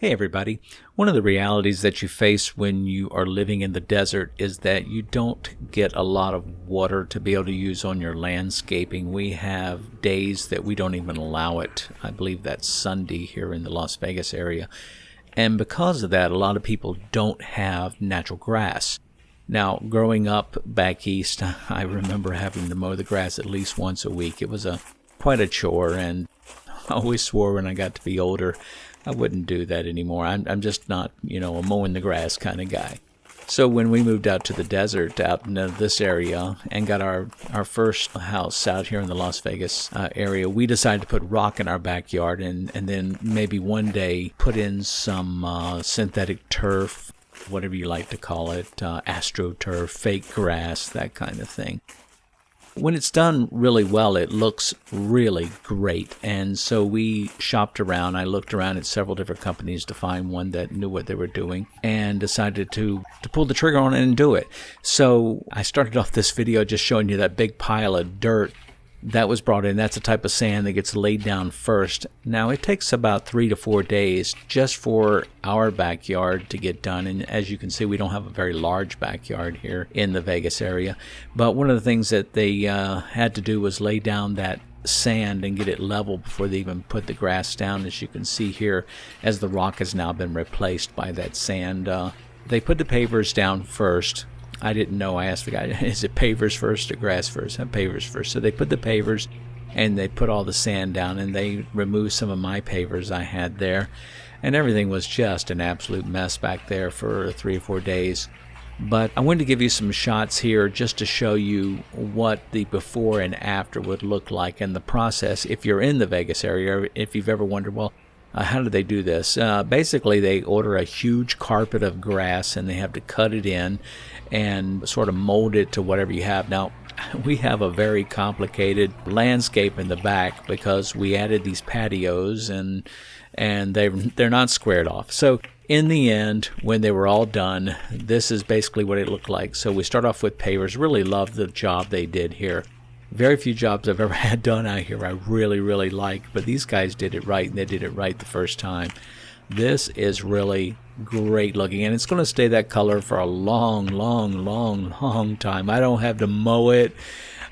Hey everybody. One of the realities that you face when you are living in the desert is that you don't get a lot of water to be able to use on your landscaping. We have days that we don't even allow it. I believe that's Sunday here in the Las Vegas area. And because of that, a lot of people don't have natural grass. Now, growing up back east, I remember having to mow the grass at least once a week. It was quite a chore, and I always swore when I got to be older I wouldn't do that anymore. I'm just not, a mowing the grass kind of guy. So when we moved out to the desert, out in this area, and got our first house out here in the Las Vegas area, we decided to put rock in our backyard and then maybe one day put in some synthetic turf, whatever you like to call it, astroturf, fake grass, that kind of thing. When it's done really well, it looks really great. And so we shopped around. I looked around at several different companies to find one that knew what they were doing and decided to pull the trigger on it and do it. So I started off this video just showing you that big pile of dirt that was brought in. That's the type of sand that gets laid down first. Now, it takes about 3 to 4 days just for our backyard to get done. And as you can see, we don't have a very large backyard here in the Vegas area. But one of the things that they had to do was lay down that sand and get it level before they even put the grass down, as you can see here, as the rock has now been replaced by that sand. They put the pavers down first. I didn't know. I asked the guy, is it pavers first or grass first? Pavers first. So they put the pavers and they put all the sand down, and they removed some of my pavers I had there. And everything was just an absolute mess back there for 3 or 4 days. But I wanted to give you some shots here just to show you what the before and after would look like and the process if you're in the Vegas area, or if you've ever wondered, well, how do they do this? Basically, they order a huge carpet of grass and they have to cut it in and sort of mold it to whatever you have. Now, we have a very complicated landscape in the back because we added these patios and they're not squared off. So in the end, when they were all done, this is basically what it looked like. So we start off with pavers. Really love the job they did here. Very few jobs I've ever had done out here I really like, but these guys did it right, and they did it right the first time. This is really great looking, and it's going to stay that color for a long time. I don't have to mow it.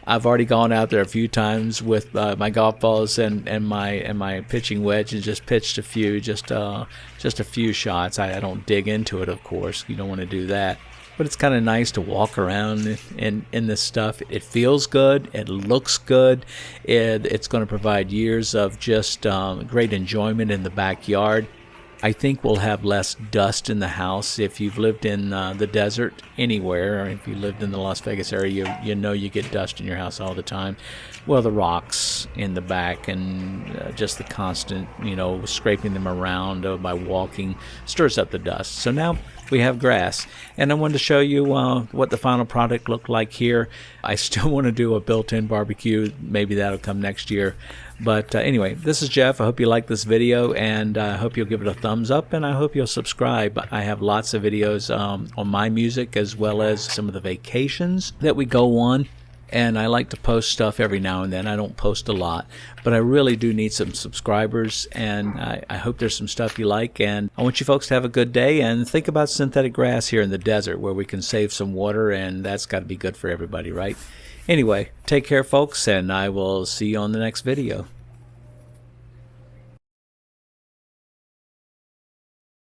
I've already gone out there a few times with my golf balls and my pitching wedge and just pitched a few, just a few shots. I don't dig into it, of course. You don't want to do that. But it's kind of nice to walk around in this stuff. It feels good. It looks good. It's going to provide years of just great enjoyment in the backyard. I think we'll have less dust in the house. If you've lived in the desert anywhere, or if you lived in the Las Vegas area, you know you get dust in your house all the time. Well, the rocks in the back and just the constant, scraping them around by walking stirs up the dust. So now we have grass, and I wanted to show you what the final product looked like here. I still want to do a built-in barbecue. Maybe that'll come next year. But anyway, this is Jeff. I hope you like this video, and I hope you'll give it a thumbs up, and I hope you'll subscribe. I have lots of videos on my music, as well as some of the vacations that we go on. And I like to post stuff every now and then. I don't post a lot, but I really do need some subscribers, and I hope there's some stuff you like. And I want you folks to have a good day, and think about synthetic grass here in the desert where we can save some water, and that's got to be good for everybody, right? Anyway, take care, folks, and I will see you on the next video.